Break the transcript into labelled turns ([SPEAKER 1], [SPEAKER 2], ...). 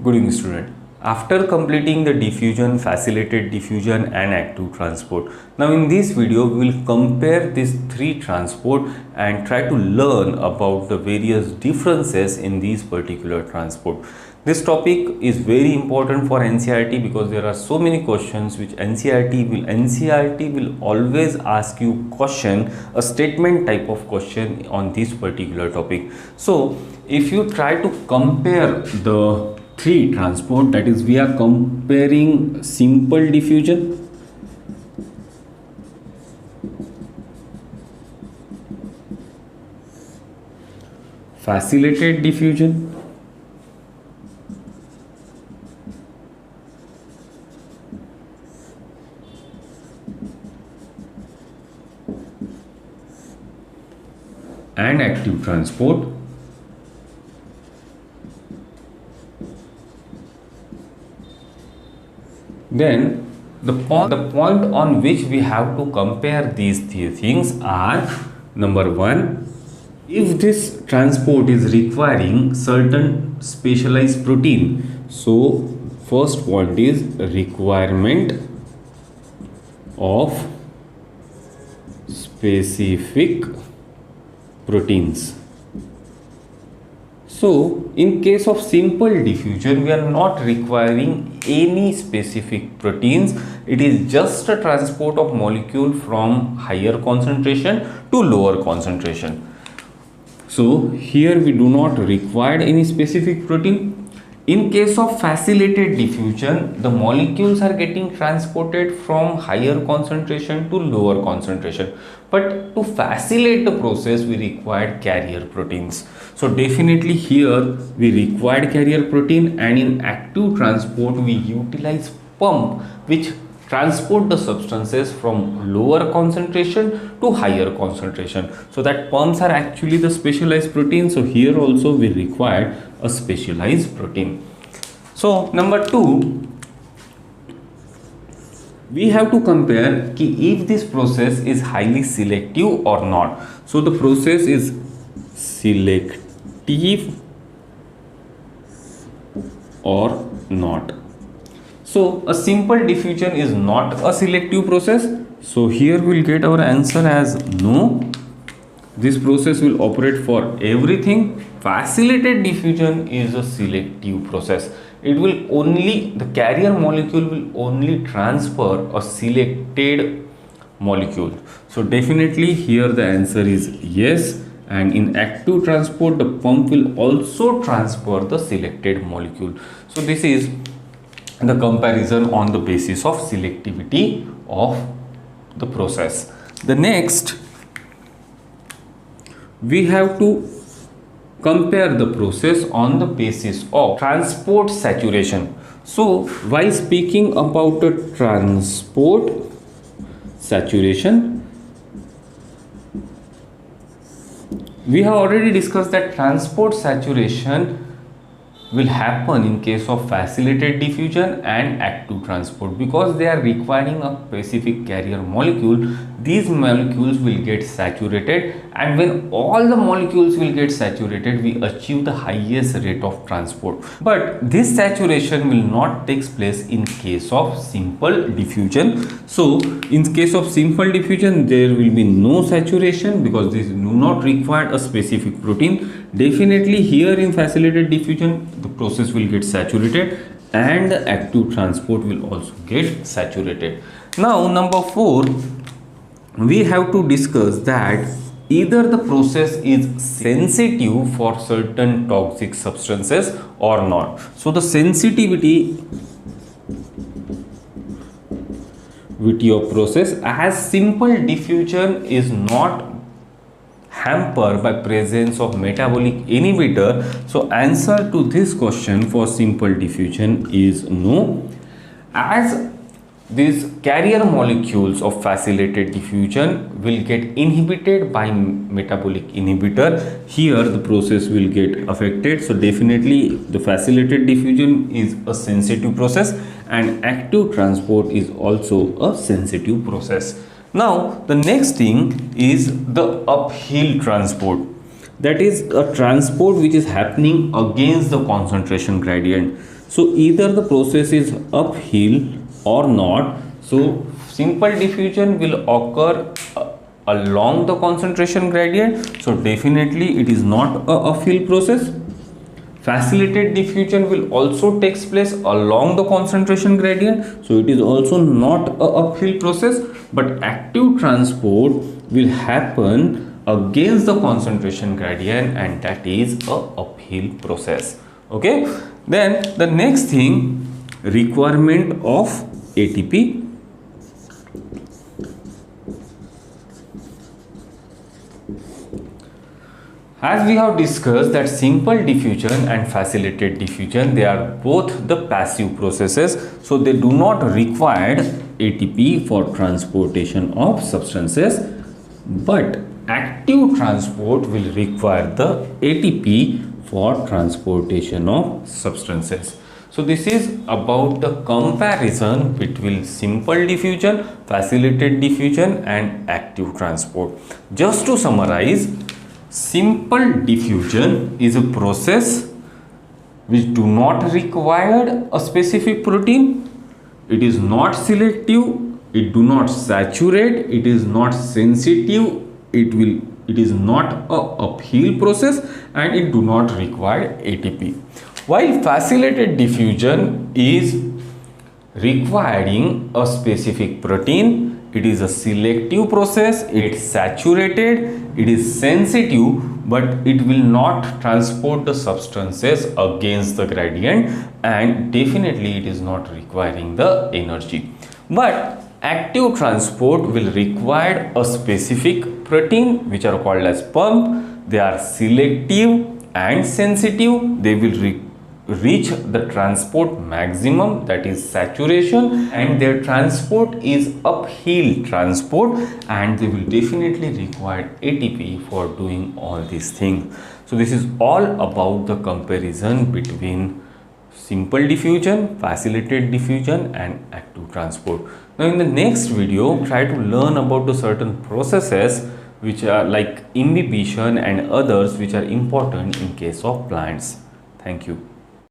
[SPEAKER 1] Good evening, student. After completing the diffusion, facilitated diffusion and active transport, now in this video we will compare these three transport and try to learn about the various differences in these particular transport. This topic is very important for NCERT because there are so many questions which NCERT will always ask you question, a statement type of question on this particular topic. So if you try to compare the three transport, that is we are comparing simple diffusion, facilitated diffusion, and active transport. Then the point on which we have to compare these three things are: number one, if this transport is requiring certain specialized protein. So first point is requirement of specific proteins. So in case of simple diffusion, we are not requiring any specific proteins. It is just a transport of molecule from higher concentration to lower concentration. So here we do not require any specific protein. In case of facilitated diffusion, the molecules are getting transported from higher concentration to lower concentration. But to facilitate the process, we required carrier proteins. So definitely here we required carrier protein, and in active transport we utilize pump which transport the substances from lower concentration to higher concentration. So that pumps are actually the specialized protein. So here also we required a specialized protein. So number two, we have to compare if this process is highly selective or not. So the process is selective or not. So a simple diffusion is not a selective process. So here we will get our answer as no. This process will operate for everything. Facilitated diffusion is a selective process. It will only, the carrier molecule will only transfer a selected molecule. So definitely here the answer is yes. And in active transport, the pump will also transfer the selected molecule. So this is the comparison on the basis of selectivity of the process. The next, we have to compare the process on the basis of transport saturation. So while speaking about the transport saturation, we have already discussed that transport saturation will happen in case of facilitated diffusion and active transport, because they are requiring a specific carrier molecule. These molecules will get saturated, and when all the molecules will get saturated, we achieve the highest rate of transport. But this saturation will not take place in case of simple diffusion. So in case of simple diffusion, there will be no saturation because these do not require a specific protein. Definitely here in facilitated diffusion, the process will get saturated and the active transport will also get saturated. Now number four, we have to discuss that either the process is sensitive for certain toxic substances or not. So the sensitivity of process as simple diffusion is not hampered by presence of metabolic inhibitor. So answer to this question for simple diffusion is no, as these carrier molecules of facilitated diffusion will get inhibited by metabolic inhibitor. Here the process will get affected. So definitely the facilitated diffusion is a sensitive process and active transport is also a sensitive process. Now the next thing is the uphill transport. that is a transport which is happening against the concentration gradient. So either the process is uphill or not. So simple diffusion will occur along the concentration gradient, so definitely it is not a uphill process. Facilitated diffusion will also takes place along the concentration gradient, so it is also not a uphill process. But active transport will happen against the concentration gradient, and that is a uphill process. Okay, then the next thing, requirement of ATP. As we have discussed that simple diffusion and facilitated diffusion, they are both the passive processes, so they do not require ATP for transportation of substances, but active transport will require the ATP for transportation of substances. So this is about the comparison between simple diffusion, facilitated diffusion and active transport. Just to summarize, simple diffusion is a process which do not require a specific protein. It is not selective, it do not saturate, it is not sensitive, it is not a uphill process, and it do not require ATP. While facilitated diffusion is requiring a specific protein, it is a selective process, it is saturated, it is sensitive, but it will not transport the substances against the gradient, and definitely it is not requiring the energy. But active transport will require a specific protein which are called as pump. They are selective and sensitive. They will reach the transport maximum, that is saturation, and their transport is uphill transport, and they will definitely require ATP for doing all these things. So this is all about the comparison between simple diffusion, facilitated diffusion and active transport. Now in the next video, try to learn about the certain processes which are like imbibition and others which are important in case of plants. Thank you.